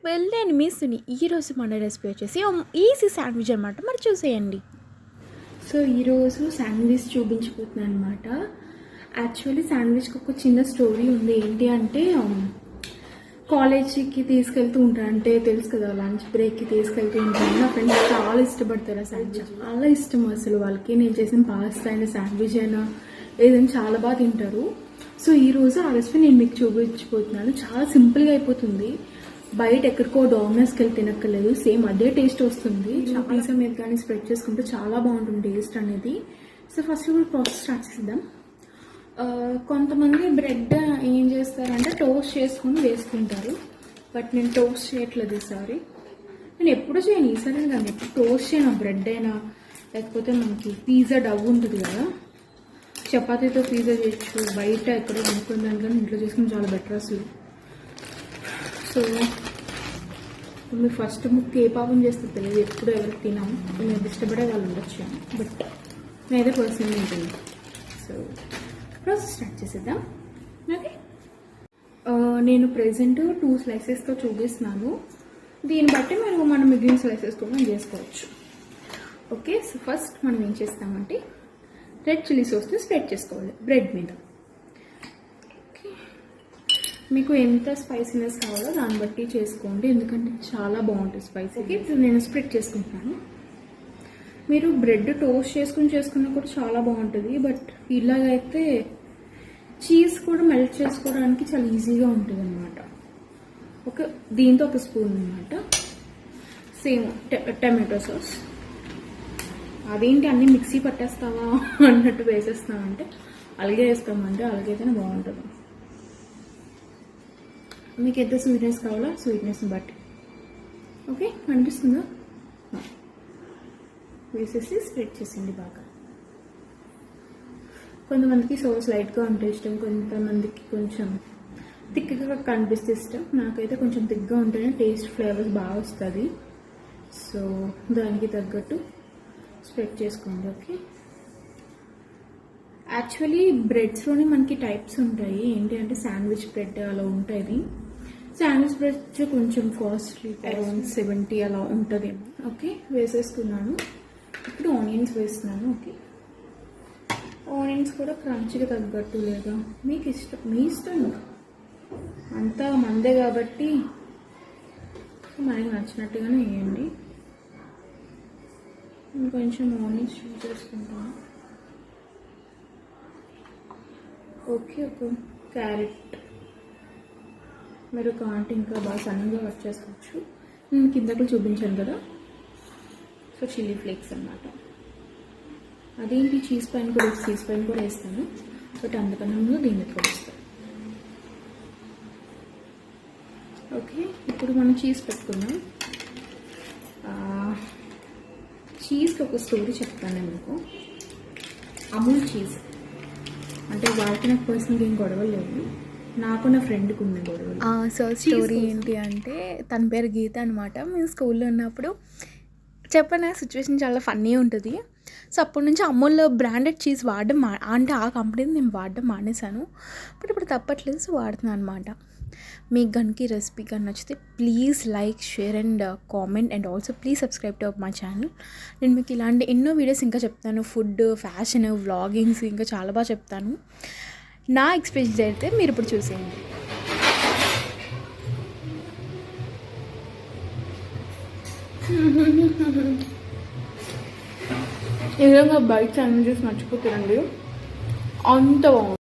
నేను మిస్ని ఈరోజు మన రెసిపీ వచ్చేసి ఈజీ శాండ్విచ్ అనమాట. మరి చూసేయండి. సో ఈరోజు శాండ్విచ్ చూపించబోతున్నాను అనమాట. యాక్చువల్లీ శాండ్విచ్కి ఒక చిన్న స్టోరీ ఉంది. ఏంటి అంటే కాలేజీకి తీసుకెళ్తూ ఉంటాను, అంటే తెలుసు కదా, లంచ్ బ్రేక్కి తీసుకెళ్తూ ఉంటాను. నా ఫ్రెండ్స్ చాలా ఇష్టపడతారు ఆ శాండ్విచ్, చాలా ఇష్టం అసలు వాళ్ళకి. నేను చేసిన పాస్తా అయినా శాండ్విచ్ అయినా ఏదైనా చాలా బాగా తింటారు. సో ఈరోజు ఆ రెసిపీ నేను మీకు చూపించబోతున్నాను. చాలా సింపుల్గా అయిపోతుంది. బయట ఎక్కడికో డామినోస్కి వెళ్ళి తినక్కర్లేదు, సేమ్ అదే టేస్ట్ వస్తుంది. పిజ్జా మీద కానీ స్ప్రెడ్ చేసుకుంటే చాలా బాగుంటుంది టేస్ట్ అనేది. సో ఫస్ట్ ప్రాసెస్ స్టార్ట్ చేద్దాం. కొంతమంది బ్రెడ్ ఏం చేస్తారంటే టోస్ట్ చేసుకొని వేసుకుంటారు, బట్ నేను టోస్ట్ చేయట్లేదు ఈసారి. నేను ఎప్పుడు చేయను, ఈసారి కానీ ఎప్పుడు టోస్ట్ చేయను. బ్రెడ్ అయినా లేకపోతే మనకి పిజ్జా డవ్ ఉంటుంది కదా, చపాతీతో పిజ్జా చేయొచ్చు. బయట ఎక్కడో కొనుక్కున్న దానికన్నా ఇంట్లో చేసుకుని చాలా బెటర్ అసలు. సో మీరు ఫస్ట్ ముక్కు ఏ పాపం చేస్తే తెలియదు, ఎప్పుడు ఎవరికి తినాము, మేము ఇష్టపడే వాళ్ళు ఉండొచ్చు, బట్ నేనైతే పర్సనల్గా ఉంటుంది. సో ప్రాసెస్ స్టార్ట్ చేసేద్దాం. ఓకే, నేను ప్రెజెంట్ 2 స్లైసెస్తో చూపిస్తున్నాను. దీన్ని బట్టి మనం మిగిలిన స్లైసెస్ కూడా చేసుకోవచ్చు. ఓకే, సో ఫస్ట్ మనం ఏం చేస్తామంటే రెడ్ చిల్లీ సాస్ని స్ప్రెడ్ చేసుకోవాలి బ్రెడ్ మీద. ఓకే, మీకు ఎంత స్పైసీనెస్ కావాలో దాన్ని బట్టి చేసుకోండి, ఎందుకంటే చాలా బాగుంటుంది స్పైసీ. ఓకే, ఇప్పుడు నేను స్ప్రెడ్ చేసుకుంటున్నాను. మీరు బ్రెడ్ టోస్ట్ చేసుకున్నా కూడా చాలా బాగుంటుంది, బట్ ఇలాగైతే చీజ్ కూడా మెల్ట్ చేసుకోవడానికి చాలా ఈజీగా ఉంటుంది అనమాట. ఓకే, దీంతో ఒక స్పూన్ అనమాట. Same tomato sauce. అదేంటి అన్నీ మిక్సీ పట్టేస్తావా అన్నట్టు వేసేస్తామంటే అలాగే వేస్తామంటే అలాగైతేనే బాగుంటుంది. మీకు ఎంత స్వీట్నెస్ కావాలో స్వీట్నెస్ని బట్టి. ఓకే, అనిపిస్తుందా? వేసేసి స్ప్రెడ్ చేసింది బాగా. కొంతమందికి సాస్ లైట్గా ఉంటే ఇష్టం, కొంతమందికి కొంచెం థిక్గా కనిపిస్తే ఇష్టం. నాకైతే కొంచెం థిక్గా ఉంటేనే టేస్ట్ ఫ్లేవర్స్ బాగా వస్తుంది. సో దానికి తగ్గట్టు స్ప్రెడ్ చేసుకోండి. ఓకే, యాక్చువల్లీ బ్రెడ్స్లోనే మనకి టైప్స్ ఉంటాయి. ఏంటి అంటే శాండ్విచ్ బ్రెడ్ అలా ఉంటుంది. శాండ్విచ్ బ్రెడ్ కొంచెం కాస్ట్లీ, అరౌండ్ 70 అలా ఉంటుంది. ఓకే, వేసేసుకున్నాను. ఇప్పుడు ఆనియన్స్ వేస్తున్నాను. ఓకే, ఆనియన్స్ కూడా క్రంచిగా తగ్గట్టు లేదా మీకు ఇష్టం, మీ ఇష్టం. అంతా మందే కాబట్టి మనకి నచ్చినట్టుగానే వేయండి. ఇంకొంచెం ఆనియన్స్ చూస్ చేసుకుంటాను. ఓకే, ఒక క్యారెట్ మీరు కాంటే ఇంకా బాగా సన్నగా కట్ చేసుకోవచ్చు. నేను కిందకు చూపించాను కదా, సో చిల్లీ ఫ్లేక్స్ అన్నమాట. అదేంటి చీజ్ పైన కూడా వేస్తాను, బట్ అందుకన్నా ముందు దీన్ని కూడా వేస్తాను. ఓకే, ఇప్పుడు మనం చీజ్ పెట్టుకుందాం. చీజ్కి ఒక స్టోరీ చెప్తాను నేను మీకు. అమూల్ చీజ్ అంటే వాళ్ళకి నాకు పర్సనల్గా ఏం గొడవలు లేవు, నాకు నా ఫ్రెండ్కి ఉన్న గొడవలు. సో స్టోరీ ఏంటి అంటే తన పేరు గీత అనమాట. మేము స్కూల్లో ఉన్నప్పుడు చెప్పిన సిచ్యువేషన్ చాలా ఫన్నీ ఉంటుంది. సో అప్పటి నుంచి అమూల్ బ్రాండెడ్ చీజ్ వాడడం అంటే ఆ కంపెనీని నేను వాడడం మానేశాను, బట్ ఇప్పుడు తప్పట్లేదు, సో వాడుతున్నాను అనమాట. మీకు కనుక ఈ రెసిపీ కానీ నచ్చితే please like, share and comment and also please subscribe to my channel. నేను మీకు ఇలాంటి ఎన్నో వీడియోస్ ఇంకా చెప్తాను, ఫుడ్, ఫ్యాషన్, వ్లాగింగ్స్ ఇంకా చాలా బాగా చెప్తాను. నా ఎక్స్పీరియన్స్ అయితే మీరు ఇప్పుడు చూసేయండి. ఈ విధంగా బయట శాండ్విచెస్ మర్చిపోతారండి, అంత బాగుంది.